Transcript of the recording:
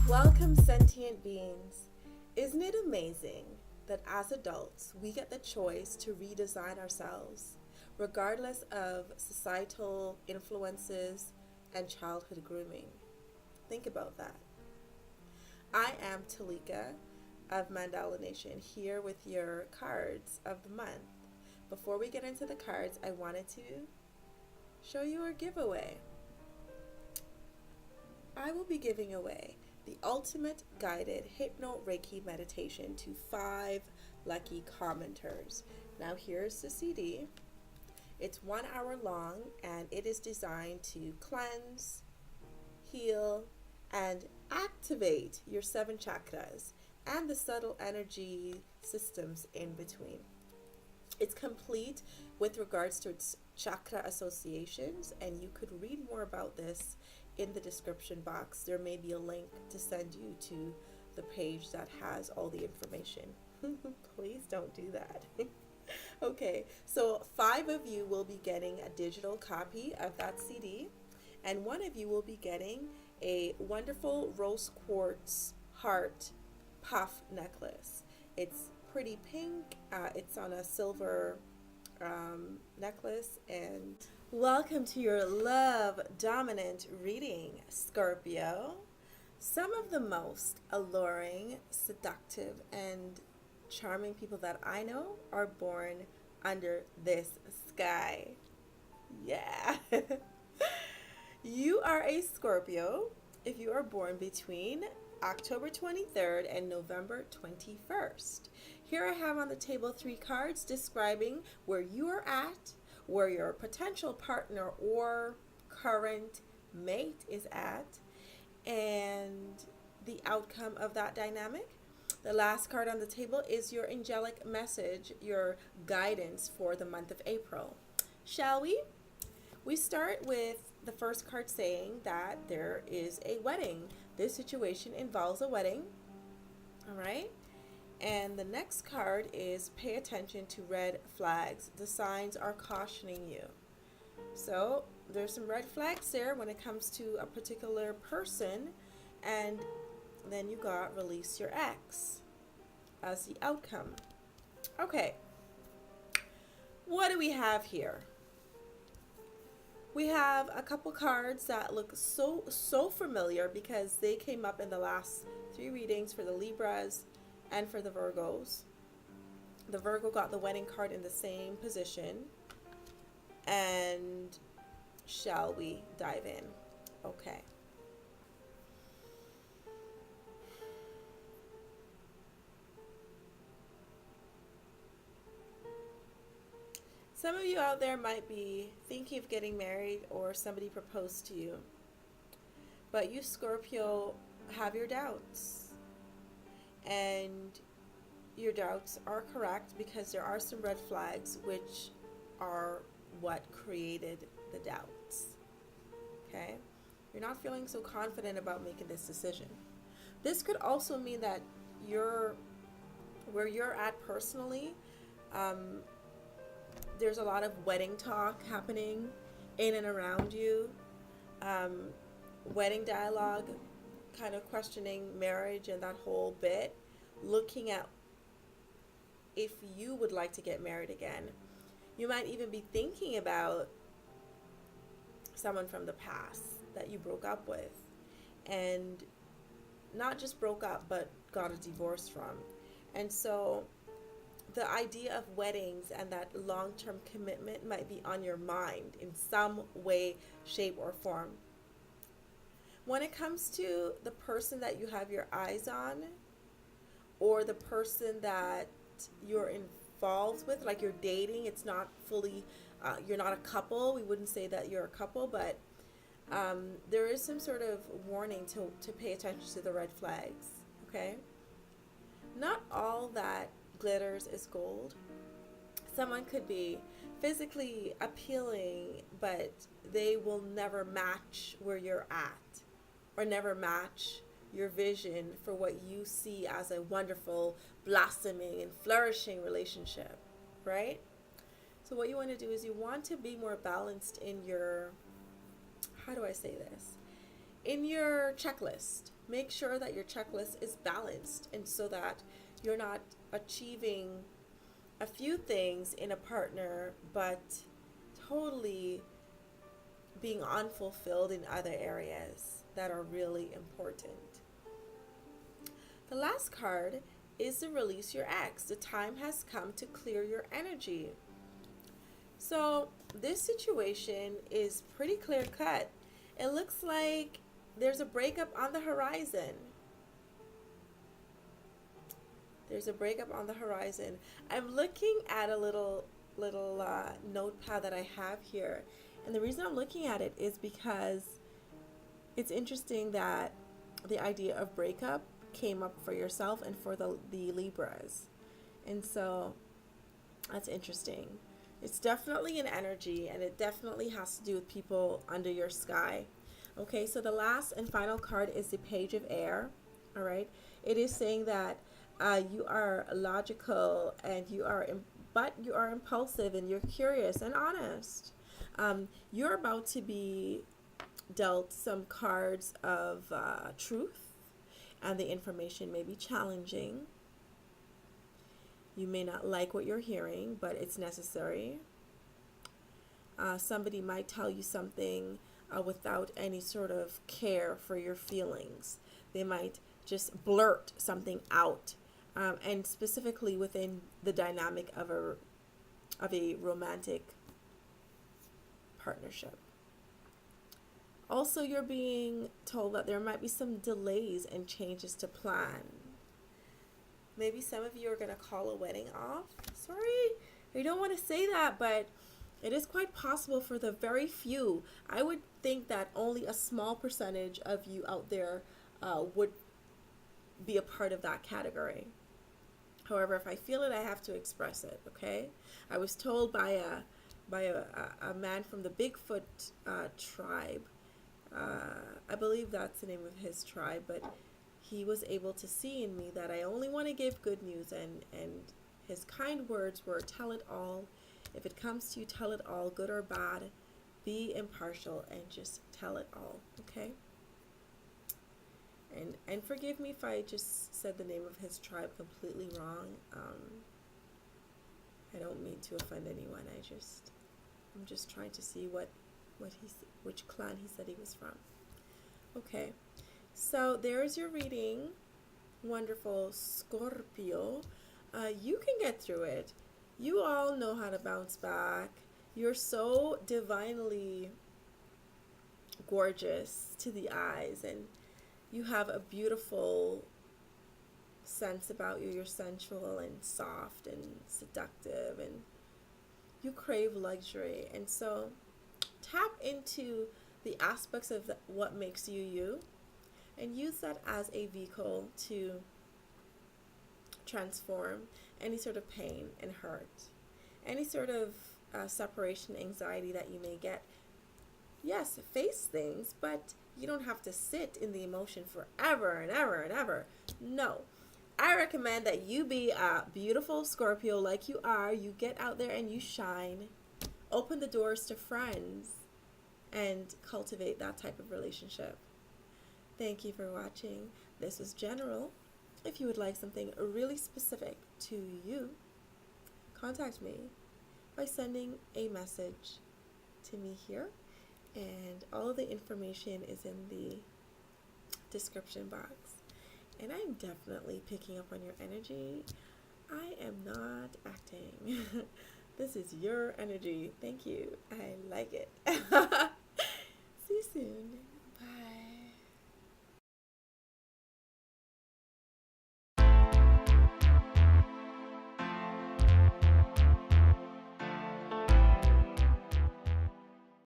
Welcome, sentient beings. Isn't it amazing that as adults we get the choice to redesign ourselves, regardless of societal influences and childhood grooming? Think about that. I am Talika of Mandala Nation, here with your cards of the month. Before we get into the cards, I wanted to show you our giveaway. I will be giving away the ultimate guided hypno Reiki meditation to 5 lucky commenters. Now here's the CD. It's 1 hour long and it is designed to cleanse, heal, and activate your 7 chakras and the subtle energy systems in between. It's complete with regards to its chakra associations, and you could read more about this in the description box. There may be a link to send you to the page that has all the information. Please don't do that. Okay, so 5 of you will be getting a digital copy of that CD, and 1 of you will be getting a wonderful rose quartz heart puff necklace. It's pretty pink. It's on a silver necklace. And welcome to your love dominant reading, Scorpio. Some of the most alluring, seductive, and charming people that I know are born under this sky. Yeah. You are a Scorpio if you are born between October 23rd and November 21st. Here I have on the table 3 cards describing where you are at, where your potential partner or current mate is at, and the outcome of that dynamic. The last card on the table is your angelic message, your guidance for the month of April. Shall we? We start with the first card saying that there is a wedding. This situation involves a wedding. All right. And the next card is pay attention to red flags. The signs are cautioning you. So there's some red flags there when it comes to a particular person. And then you got release your ex as the outcome. Okay. What do we have here? We have a couple cards that look so familiar because they came up in the last 3 readings for the Libras and for the Virgos. The Virgo got the wedding card in the same position. And shall we dive in? Okay. Some of you out there might be thinking of getting married or somebody proposed to you. But you, Scorpio, have your doubts. And your doubts are correct because there are some red flags which are what created the doubts. Okay? You're not feeling so confident about making this decision. This could also mean that where you're at personally, there's a lot of wedding talk happening in and around you. Wedding dialogue, kind of questioning marriage and that whole bit. Looking at if you would like to get married again. You might even be thinking about someone from the past that you broke up with. And not just broke up, but got a divorce from. And so the idea of weddings and that long-term commitment might be on your mind in some way, shape, or form. When it comes to the person that you have your eyes on, or the person that you're involved with, like you're dating, it's not fully, you're not a couple. We wouldn't say that you're a couple, but there is some sort of warning to pay attention to the red flags, okay? Not all that glitters is gold. Someone could be physically appealing, but they will never match where you're at, or never match your vision for what you see as a wonderful, blossoming, and flourishing relationship, right? So what you want to do is you want to be more balanced in your, how do I say this? in your checklist, make sure that your checklist is balanced, and so that you're not achieving a few things in a partner but totally being unfulfilled in other areas that are really important. The last card is to release your ex. The time has come to clear your energy. So this situation is pretty clear cut. It looks like there's a breakup on the horizon. There's a breakup on the horizon. I'm looking at a little notepad that I have here. And the reason I'm looking at it is because it's interesting that the idea of breakup came up for yourself and for the Libras. And so that's interesting. It's definitely an energy, and it definitely has to do with people under your sky. Okay, so the last and final card is the Page of Air. All right, it is saying that you are logical and but you are impulsive and you're curious and honest. You're about to be dealt some cards of truth, and the information may be challenging. You may not like what you're hearing, but it's necessary. Somebody might tell you something without any sort of care for your feelings. They might just blurt something out, and specifically within the dynamic of a romantic partnership. Also, you're being told that there might be some delays and changes to plan. Maybe some of you are going to call a wedding off. Sorry, I don't want to say that, but it is quite possible for the very few. I would think that only a small percentage of you out there would be a part of that category. However, if I feel it, I have to express it, okay? I was told by a man from the Bigfoot tribe. I believe that's the name of his tribe, but he was able to see in me that I only want to give good news, and his kind words were, tell it all. If it comes to you, tell it all, good or bad. Be impartial and just tell it all, okay? And forgive me if I just said the name of his tribe completely wrong. I don't mean to offend anyone. I'm just trying to see which clan he said he was from. Okay, so there's your reading. Wonderful Scorpio. You can get through it. You all know how to bounce back. You're so divinely gorgeous to the eyes, and you have a beautiful sense about you. You're sensual and soft and seductive, and you crave luxury. And so tap into the aspects of what makes you you, and use that as a vehicle to transform any sort of pain and hurt, any sort of separation anxiety that you may get. Yes, face things, but you don't have to sit in the emotion forever and ever and ever. No. I recommend that you be a beautiful Scorpio like you are. You get out there and you shine. Open the doors to friends and cultivate that type of relationship. Thank you for watching. This was general. If you would like something really specific to you, contact me by sending a message to me here. And all of the information is in the description box. And I'm definitely picking up on your energy. I am not acting. This is your energy. Thank you. I like it.